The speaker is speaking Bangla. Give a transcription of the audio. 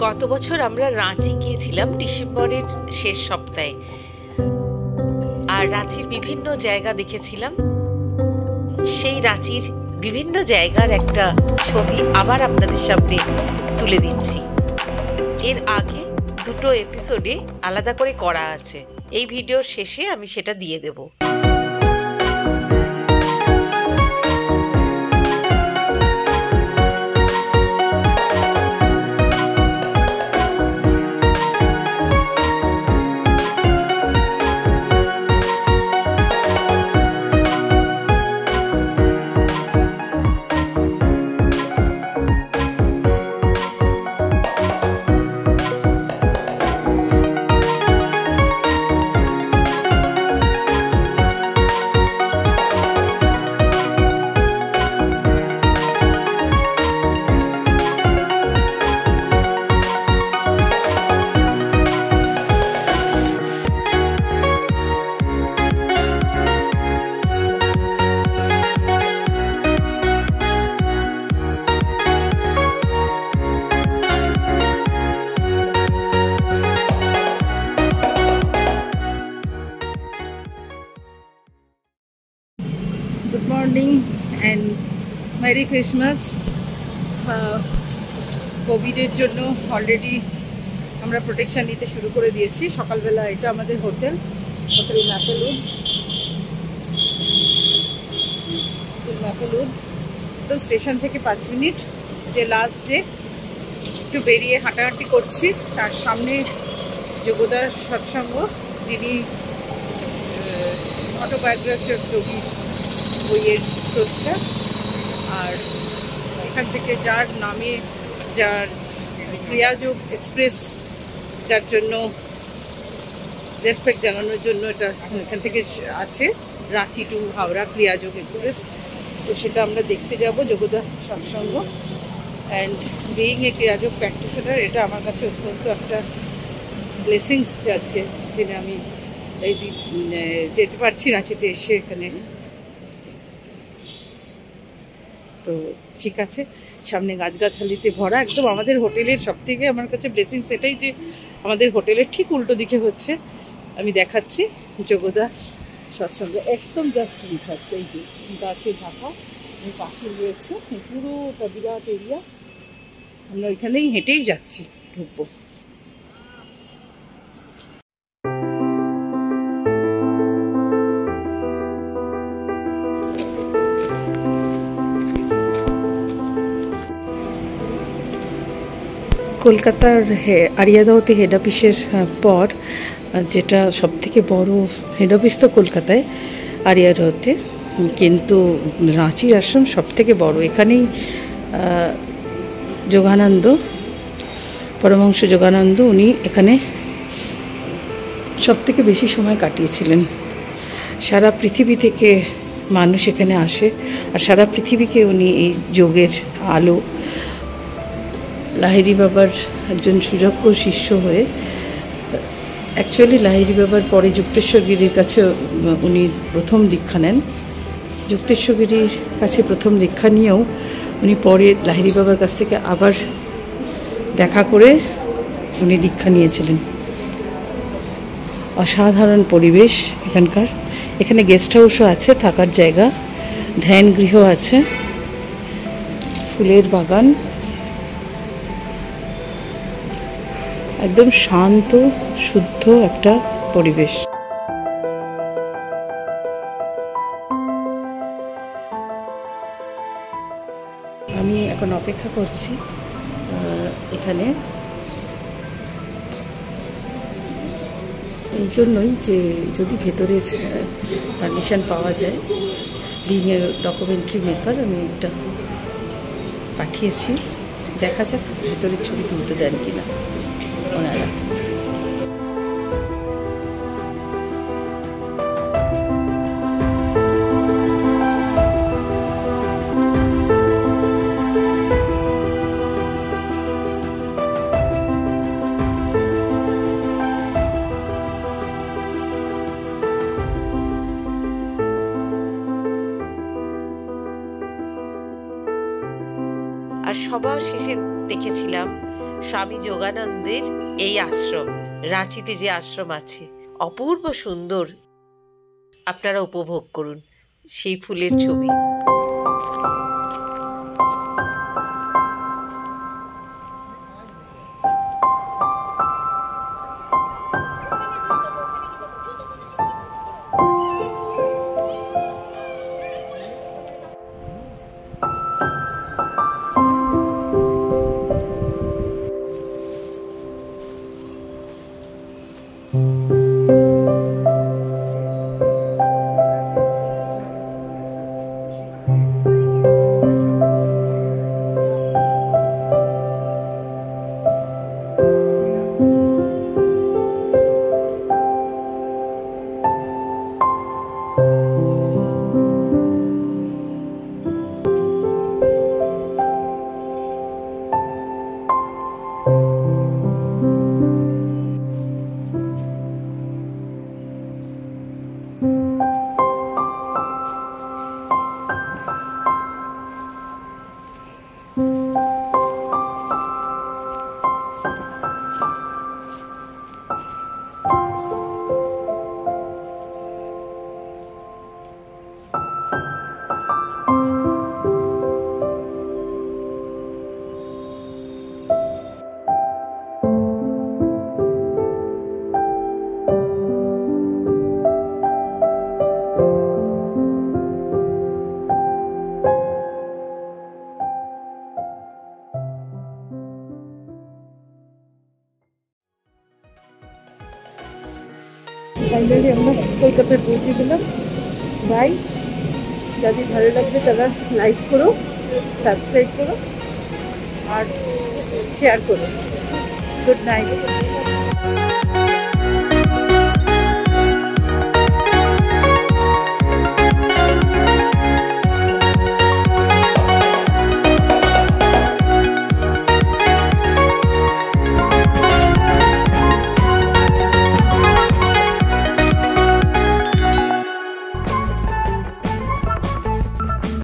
গত বছর আমরা রাঁচি গিয়েছিলাম ডিসেম্বরের শেষ সপ্তাহে, আর রাঁচির বিভিন্ন জায়গা দেখেছিলাম। সেই রাঁচির বিভিন্ন জায়গার একটা ছবি আবার আপনাদের সামনে তুলে দিচ্ছি। এর আগে দুটো এপিসোডে আলাদা করে করা আছে, এই ভিডিওর শেষে আমি সেটা দিয়ে দেব। Good morning and merry Christmas. কোভিডের জন্য অলরেডি আমরা প্রোটেকশান নিতে শুরু করে দিয়েছি। সকালবেলা এটা আমাদের হোটেল ম্যাপেলউড। তো স্টেশন থেকে 5 মিনিট, যে লাস্ট ডে, একটু বেরিয়ে হাঁটাহাঁটি করছি। তার সামনে যোগদার সৎসঙ্গ, যিনি অটোবায়োগ্রাফি ছবি বইয়ের স্রষ্টা। আর এখান থেকে যার নামে, যার ক্রিয়াযোগ এক্সপ্রেস, যার জন্য রেসপেক্ট জানানোর জন্য এটা এখান থেকে আছে, রাঁচি টু হাওড়া ক্রিয়াযোগ এক্সপ্রেস। তো সেটা আমরা দেখতে যাব, যোগদা সৎসঙ্গ। অ্যান্ড বিইং এ ক্রিয়াযোগ প্র্যাকটিসার, এটা আমার কাছে অত্যন্ত একটা ব্লেসিংস যে আজকে দিনে আমি এই যেতে পারছি রাঁচিতে এসে এখানে। তো ঠিক আছে, সামনে গাছগাছালিতে ভরা একদম। আমাদের হোটেলের সব থেকে আমার কাছে ব্লেসিং সেটাই যে আমাদের হোটেলের ঠিক উল্টো দিকে হচ্ছে, আমি দেখাচ্ছি, যোগদা সৎসঙ্গ। একদম জাস্ট রিভার্স, এই যে গাছে ঢাকা পাখি রয়েছে, পুরোটা বিরাট এরিয়া। আমরা ওইখানেই হেঁটেই যাচ্ছি, ঢুকবো। কলকাতার আরিয়াদহতে হেড অফিসের পর যেটা সবথেকে বড় হেড অফিস তো কলকাতায় আরিয়াদহতে, কিন্তু রাঁচির আশ্রম সবথেকে বড়। এখানেই যোগানন্দ, পরমহংস যোগানন্দ, উনি এখানে সবথেকে বেশি সময় কাটিয়েছিলেন। সারা পৃথিবী থেকে মানুষ এখানে আসে, আর সারা পৃথিবীকে উনি এই যোগের আলো। লাহিড়ী বাবার একজন সুযোগ্য শিষ্য হয়ে, অ্যাকচুয়ালি লাহিড়ী বাবার পরে যুক্তেশ্বর গিরির কাছে উনি প্রথম দীক্ষা নেন। যুক্তেশ্বর গিরির কাছে প্রথম দীক্ষা নিয়েও উনি পরে লাহিড়ী বাবার কাছ থেকে আবার দেখা করে উনি দীক্ষা নিয়েছিলেন। অসাধারণ পরিবেশ এখানকার। এখানে গেস্ট হাউসও আছে, থাকার জায়গা, ধ্যান গৃহ আছে, ফুলের বাগান, একদম শান্ত শুদ্ধ একটা পরিবেশ। আমি এখন অপেক্ষা করছি এখানে, এই জন্যই যে যদি ভেতরের পারমিশন পাওয়া যায়। বিং এ ডকুমেন্টারি মেকার, আমি একটা পাঠিয়েছি, দেখা যাক ভেতরের ছবি তুলতে দেন কিনা ওনারা। আর সবার শেষে দেখেছিলাম স্বামী যোগানন্দের এই আশ্রম, রাঁচিতে যে আশ্রম আছে, অপূর্ব সুন্দর। আপনারা উপভোগ করুন সেই ফুলের ছবি। ফাইনালি আমরা কলকাতায় পৌঁছে গেলাম। বাই। যাদের ভালো লাগবে তারা লাইক করো, সাবস্ক্রাইব করো আর শেয়ার করো। Good night.